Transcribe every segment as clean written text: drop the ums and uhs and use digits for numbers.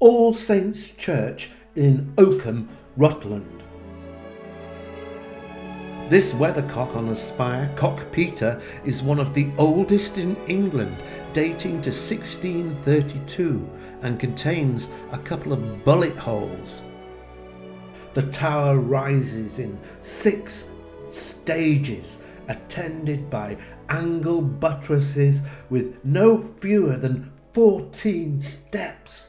All Saints Church in Oakham, Rutland. This weathercock on the spire, Cock Peter, is one of the oldest in England, dating to 1632, and contains a couple of bullet holes. The tower rises in 6 stages, attended by angle buttresses with no fewer than 14 steps.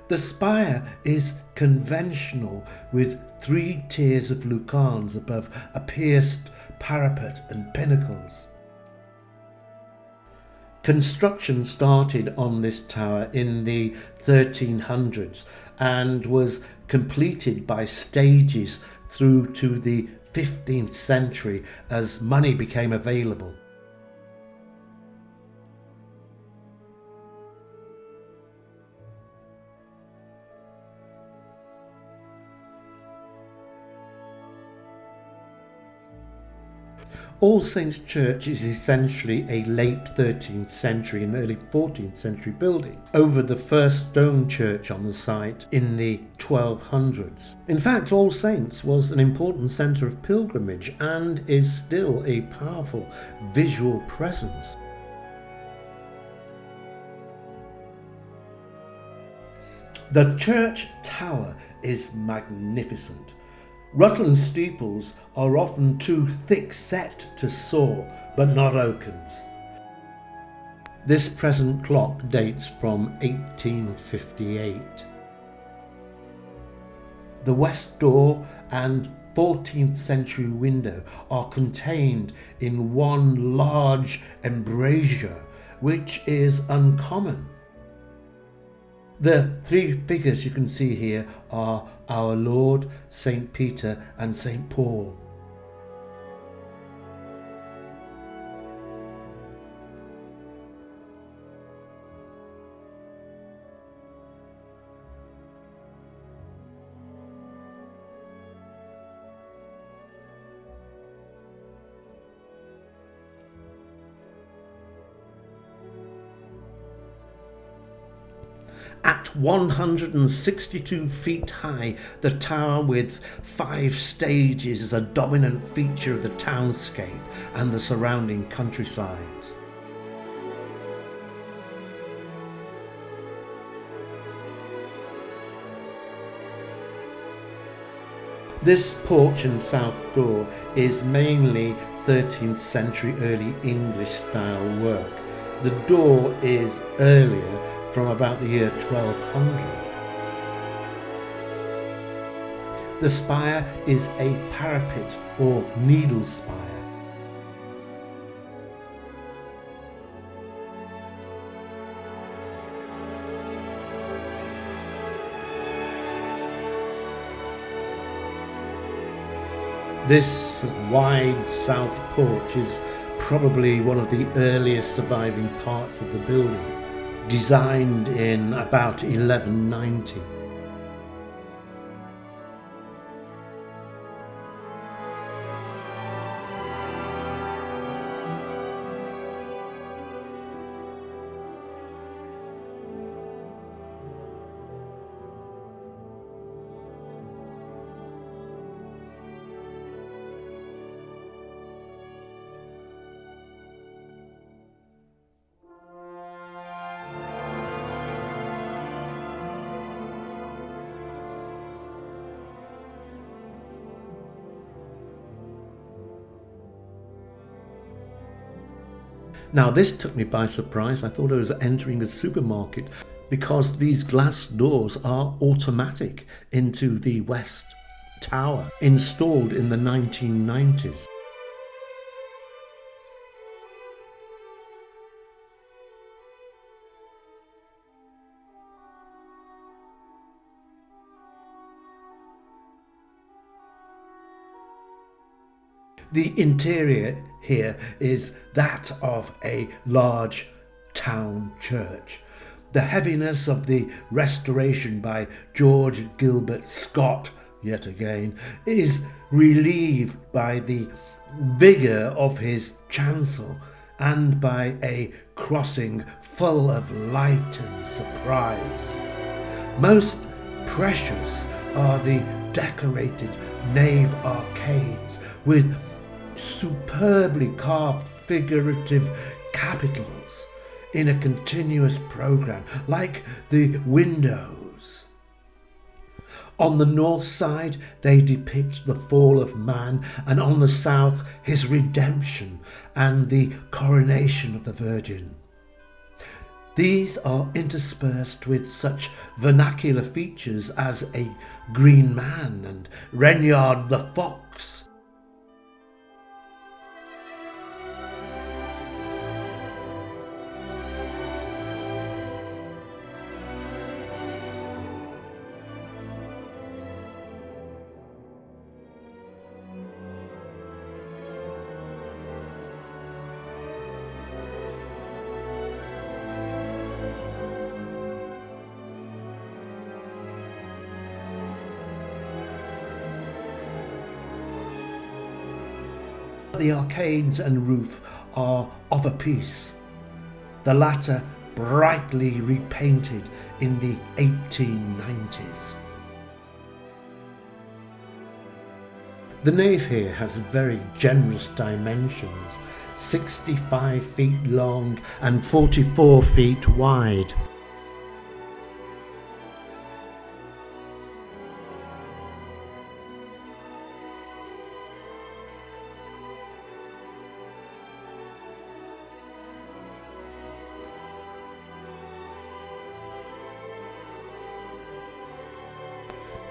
The spire is conventional with 3 tiers of lucans above a pierced parapet and pinnacles. Construction started on this tower in the 1300s and was completed by stages through to the 15th century as money became available. All Saints Church is essentially a late 13th century and early 14th century building over the first stone church on the site in the 1200s. In fact, All Saints was an important centre of pilgrimage and is still a powerful visual presence. The church tower is magnificent. Rutland steeples are often too thick set to soar, but not Oakham's. This present clock dates from 1858. The west door and 14th century window are contained in one large embrasure, which is uncommon. The 3 figures you can see here are Our Lord, St. Peter and St. Paul. At 162 feet high, the tower with 5 stages is a dominant feature of the townscape and the surrounding countryside. This porch and south door is mainly 13th century early English style work. The door is earlier, from about the year 1200. The spire is a parapet or needle spire. This wide south porch is probably one of the earliest surviving parts of the building, designed in about 1190. Now this took me by surprise. I thought I was entering a supermarket because these glass doors are automatic into the West Tower, installed in the 1990s. The interior here is that of a large town church. The heaviness of the restoration by George Gilbert Scott, yet again, is relieved by the vigour of his chancel and by a crossing full of light and surprise. Most precious are the decorated nave arcades with superbly carved figurative capitals in a continuous programme, like the windows. On the north side they depict the fall of man, and on the south his redemption and the coronation of the Virgin. These are interspersed with such vernacular features as a green man and Reynard the fox. The arcades and roof are of a piece, the latter brightly repainted in the 1890s. The nave here has very generous dimensions, 65 feet long and 44 feet wide.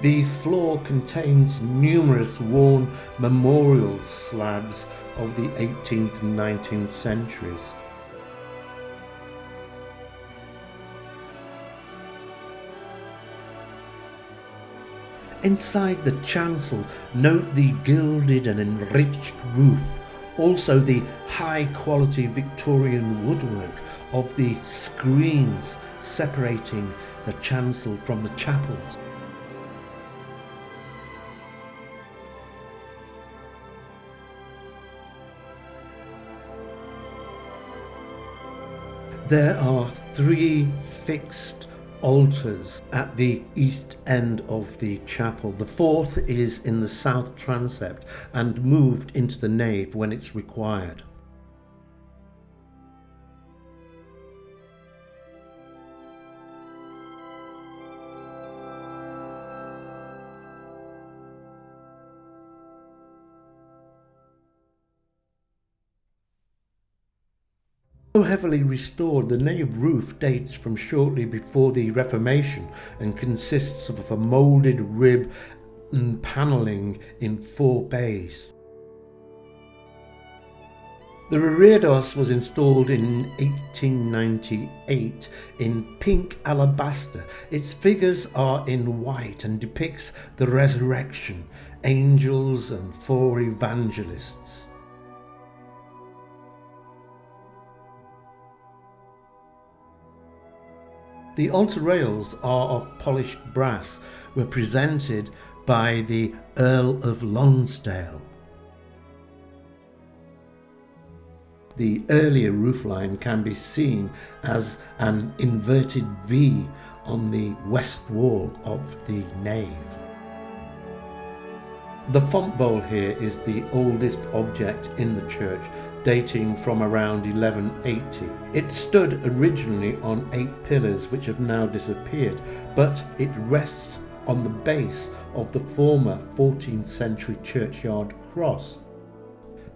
The floor contains numerous worn memorial slabs of the 18th and 19th centuries. Inside the chancel, note the gilded and enriched roof, also the high-quality Victorian woodwork of the screens separating the chancel from the chapels. There are 3 fixed altars at the east end of the chapel. The 4th is in the south transept and moved into the nave when it's required. So heavily restored, the nave roof dates from shortly before the Reformation and consists of a moulded rib and panelling in 4 bays. The reredos was installed in 1898 in pink alabaster. Its figures are in white and depicts the resurrection, angels and 4 evangelists. The altar rails are of polished brass, were presented by the Earl of Lonsdale. The earlier roofline can be seen as an inverted V on the west wall of the nave. The font bowl here is the oldest object in the church, dating from around 1180. It stood originally on 8 pillars which have now disappeared, but it rests on the base of the former 14th century churchyard cross.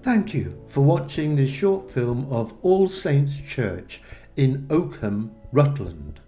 Thank you for watching this short film of All Saints Church in Oakham, Rutland.